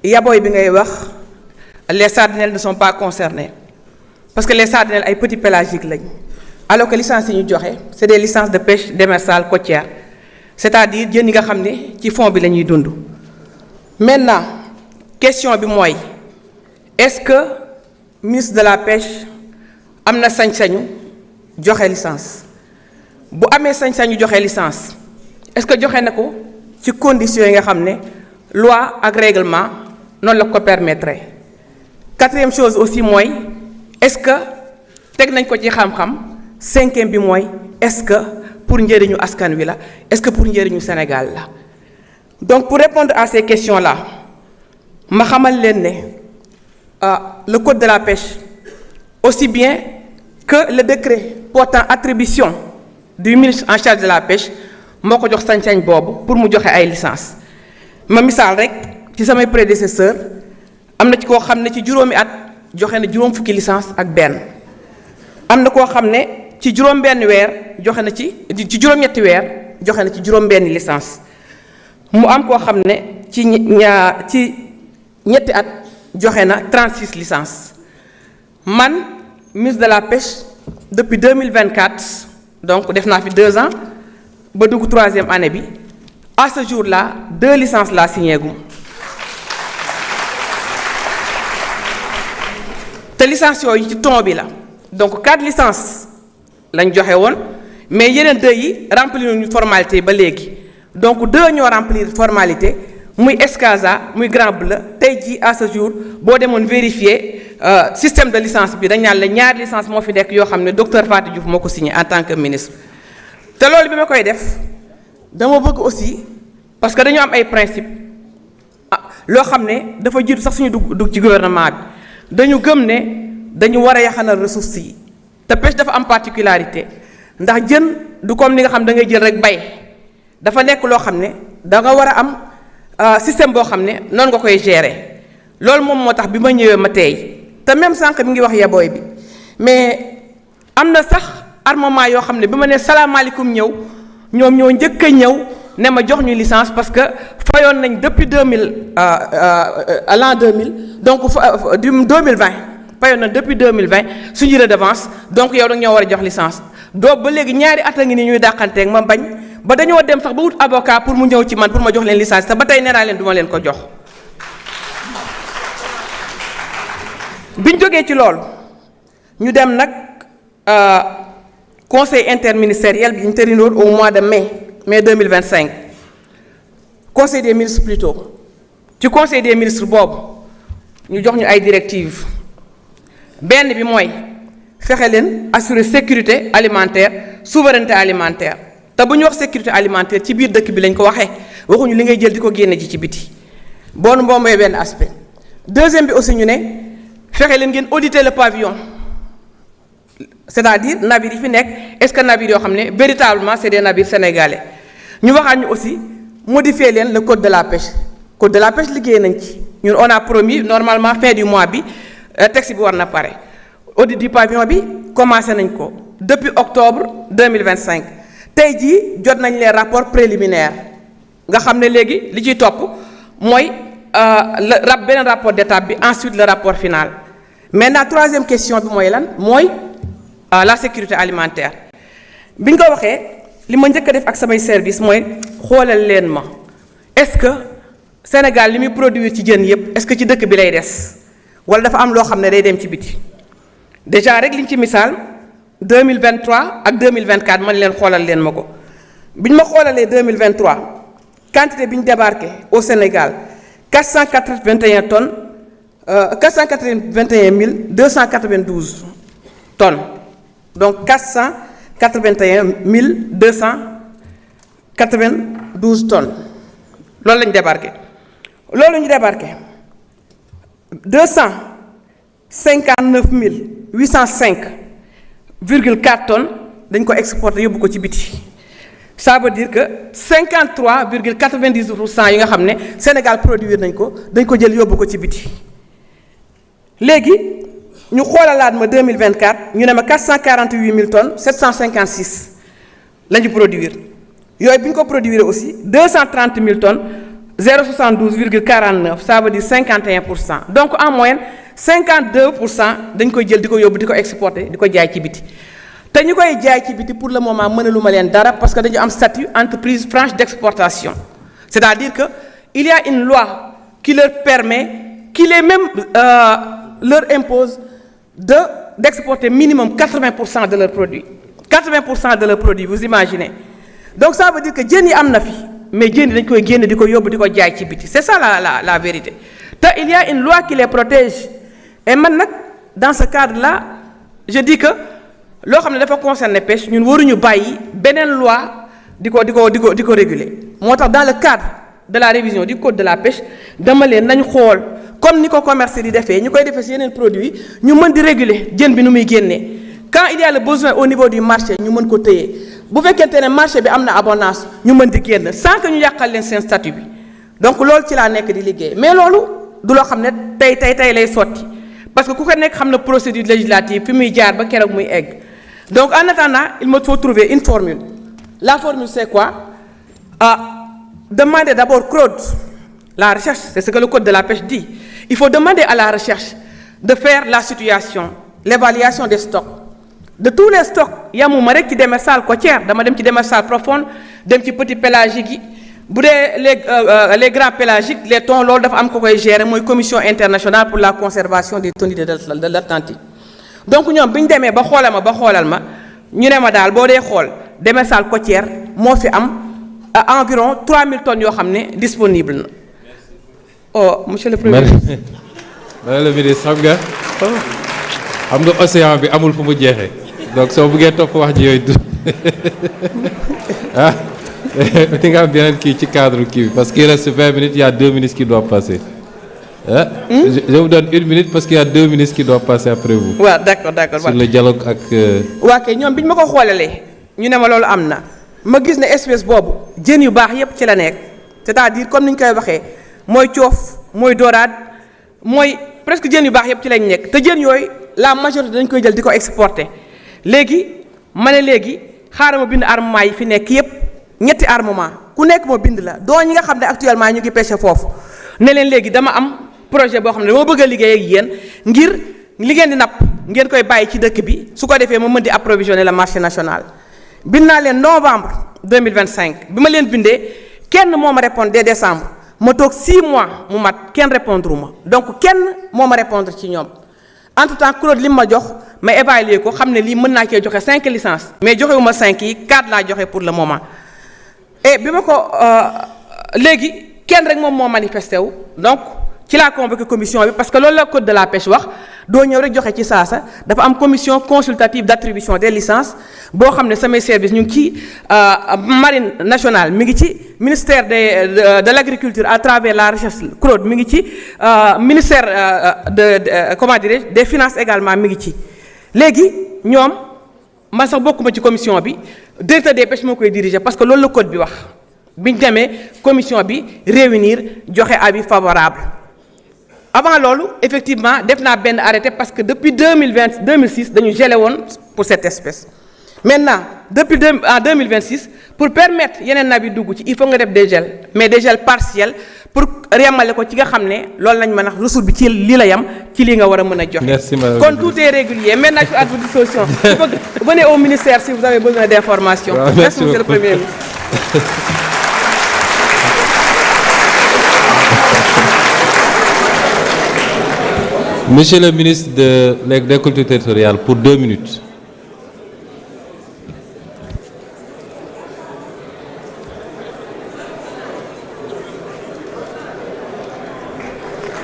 yaboy bi ngay wax les sardinelles ne sont pas concernées parce que les sardinelles ay petits pélagiques lañ alors que licences yi ñu joxe c'est des licences de pêche démersale côtière c'est-à-dire jën yi nga xam ne ci fond bi la ñuy dund. Maintenant question bi mooy est-ce que ministre de la pêche am na sañ-sañu joxe licence bu amee sañ-sañu joxe licence est-ce que joxe na ko ci conditions yi nga xam ne loi ak règlement noonu la ko permettre. Quatrième chose aussi mooy est-ce que teg nañ ko ci xam-xam. Cinquième bi mooy est-ce que pour njëriñu askan wi la est-ce que pour njëriñu Sénégal la. Donc pour répondre à ces questions-là ma xamal leen ne le code de la pêche aussi bien que le décret portant attribution du ministre en charge de la pêche moo ko jox sañ-sañ boobu pour mu joxe ay licence ma misaal rek ci samay prédécesseur am na ci koo xam ne ci juróomi at joxe na juróom fukki licence ak benn am na koo xam ne ci juróom benn weer joxe na ci juróom-ñetti weer joxe na ci juróom benn licence mu am koo xam ne ci ñetti at joxe na 36 licences man ministre de la pêche depuis 2024 donc def naa fi 2 ans ba dugg 3e année bi à ce jour-là 2 licences laa signé gum te licence yooyu ci ton bi la donc 4 licences lañ joxe woon mais yeneen 2 yi remplir ñu formalité ba léegi donc 2 ñoo remplir formalité muy Escasa muy Grand Bleu tey jii à ce jour boo demoon vérifier système de licence bi dañ naan la ñaari licence moo fi nekk yoo xam ne docteur Fatou Diouf moo ko signé en tant que ministre. te loolu bi ma koy def dama bëgg aussi parce que dañu am ay principe loo xam ne dafa jiitu sax suñu dugg ci gouvernement bi dañu gëm ne dañu war a yaxanal ressources yi te pêche dafa am particularité ndax jën du comme ni nga xam da ngay jël rek bay dafa nekk loo xam ne da nga war a am système boo xam ne noonu nga koy gérer loolu moom moo tax bi ma ñëwee ma tey te même sànq mi ngi wax yabooy bi mais am na sax armement yoo xam ne bi ma nee salaamaaleykum ñëw ñoom ñoo njëkk a ñëw ne ma jox ñu licence parce que fayoon nañ depuis 2000 à l'an 2000 donc du 2020 fayoon nañ depuis 2020 suñu redevance donc yow da ñoo war a jox licence doo ba léegi ñaari at a ngi ni ñuy dàqanteeg ma bañ ba dañoo dem sax ba wut avocat pour mu ñëw ci man pour ma jox leen licence te ba tey nee naa leen duma leen ko jox. biñ jógee ci loolu ñu dem nag conseil interministériel bi ñu tërinoon au mois de mai 2025 conseil des ministres plutôt ci conseil des ministres boobu ñu jox ñu ay directives benn bi mooy fexe leen assurer sécurité alimentaire souveraineté alimentaire te bu ñu wax sécurité alimentaire ci biir dëkk bi lañ ko waxee waxuñu li ngay jël di ko génne ji ci biti boonu moom mooy benn aspect. Deuxième bi aussi ñu ne fexe leen ngeen auditer le pavillon c'est-à-dire navires yi fi nekk est-ce que navires yoo xam ne véritablement c'est des navires sénégalais ñu waxaat ñu aussi modifier leen le code de la pêche liggéey nañ ci ñun on a promis normalement fin du mois bi texte bi war na pare audit du pavillon bi commencé nañ ko depuis octobre 2025 tey jii jot nañ les rapports préliminaires nga xam ne léegi li ciy topp mooy beneen rapport d'étape bi ensuite le rapport final. Maintenant troisième question bi mooy lan mooy la sécurité alimentaire bi ñu ko waxee li ma njëkk a def ak samay service mooy xoolal leen ma est-ce que Sénégal li muy produire ci jën yépp est-ce que ci dëkk bi lay des wala dafa am loo xam ne day dem ci biti déjà rek liñ ci misaal 2023 ak 2024 man leen xoolal leen ma ko bi ñu ma xoolalee 2023 quantité bi ñu débarqué au Sénégal 481 tonnes 481 292 tonnes donc 481 292 tonnes loolu la ñu débarqué loolu ñu débarqué 259 805,4 tonnes dañ ko exporté yóbbu ko ci biti ça veut dire que 53,90% yi nga xam ne Sénégal produire nañ ko dañ ko jël yóbbu ko ci biti léegi ñu xoolalaat ma 2024 ñu ne ma 448 000 tonnes 756 la ñu produire yooyu bi ñu ko produire aussi 230 000 tonnes 0,72,49 ça veut dire 51%. Donc en moyenne 52% dañ koy jël di ko yóbbu di ko exporter di ko jaay ci biti te ñu koy jaay ci biti pour le moment mënaluma leen dara parce que dañu am statut entreprise franche d'exportation. C'est-à-dire que il y a une loi qui leur permet, qui les même leur impose d'exporter minimum 80% de leurs produits. 80% de leurs produits, vous imaginez. Donc ça veut dire que jën yi am na fi mais jën yi dañ koy génne di ko yóbbu di ko jaay ci biti. C'est ça la vérité. te il y a une loi qui les protège et man nag dans ce cadre-là je dis que loo xam ne dafa concerner pêche ñun waruñu bàyyi beneen loi di ko réguler moo tax dans le cadre de la révision du code de la pêche dama leen nañ xool comme ni ko commerce di defee ñu koy defee si yeneen produits ñu mën di réguler jën bi nu muy génnee quand il y a le besoin au niveau du marché ñu mën ko téye bu fekkente ne marché bi am na abondance ñu mën di génn sans que ñu yàqal leen seen statut bi donc loolu ci laa nekk di liggéey mais loolu du loo xam ne tey lay sotti parce que ku ko nekk xam na procédure législative fi muy jaar ba keroog muy egg donc en attendant il me faut trouver une formule la formule c'est quoi demander d'abord CROD la recherche c'est ce que le code de la pêche dit il faut demander à la recherche de faire la situation l'évaluation des stocks de tous les stocks yamuma rek ci démersale côtière dama dem ci démersale profonde dem ci petit pélagique yi bu dee les grands pélagiques les thons loolu dafa am ko koy gérer mooy commission internationale pour la conservation des thoniers de l'Atlantique donc ñoom bi ñu demee ba xoolal ma ñu ne ma daal boo dee xool démersale côtière moo fi am environ 3000 tonnes yoo xam ne disponible na oh monsieur le premier ministre. madame le ministre xam nga océan bi amul fu mu jeexee donc soo buggee topp wax ji yooyu du ah di nga am beneen kii ci cadre kii bi parce qu'il reste 20 minutes il y a 2 ministres qui doivent passer ah. je vous donne 1 minute parce qu'il y a 2 ministres qui doivent passer après vous. waaw d'accord sur le dialogue ak. waa kay ñoom bi ñu ma ko xoolalee ñu ne ma loolu am na ma gis ne espèce boobu jën yu baax yépp ci la nekk c'est-à-dire comme ni ñu koy waxee mooy coof mooy dorade mooy presque jën yu baax yépp ci lañ nekk te jën yooyu la majorité dañ koy jël di ko exporter léegi ma ne léegi xaaral ma bind armement yi fi nekk yépp ñetti armement ku nekk moo bind la doo ñi nga xam ne actuellement ñu ngi pêcher foofu ne leen léegi dama am projet boo xam ne dama bëgg a liggéey ak yéen ngir li ngeen di napp ngeen koy bàyyi ci dëkk bi su ko defee ma mën di approvisionner le marché national bind naa leen novembre 2025 bi ma leen bindee kenn moo ma répondre dès décembre ma toog 6 mois mu mat kenn répondre ma donc kenn moo ma répondre ci ñoom entre temps CROD li ma jox ma évaluer ko xam ne lii mën naa cee joxe 5 licences mais joxewuma 5 yi 4 laa joxe pour le moment et bi ma ko léegi kenn rek moom moo manifesté wu donc ci laa convoqué commission bi parce que loolu la code de la pêche wax doo ñëw rek joxe ci saasa dafa am commission consultative d'attribution des licences boo xam ne samay service ñu ngi ci marine nationale mi ngi ci ministère de l'agriculture à travers la recherche CROD mi ngi ci ministère comment dirais-je des finances également mi ngi ci léegi ñoom man sax bokkuma ci commission bi directeur des pêches moo koy diriger parce que loolu la code bi wax biñ demee commission bi réunir joxe avis favorable avant loolu effectivement def naa benn arrêté parce que depuis 2006 dañu gelé woon pour cette espèce maintenant depuis en 2026 pour permettre yeneen nab yi dugg ci il faut nga def des gels mais des gels partiels pour yemale ko ci nga xam ne loolu lañ mën a ressource bi ci lii la yem ci lii nga war a mën a joxe. Merci madame. kon tout est régulier maintenant je suis à votre disposition. Venez au ministère si vous avez besoin d'informations. Voilà, merci monsieur le premier ministre. Monsieur le ministre de l'Agriculture territoriale pour 2 minutes.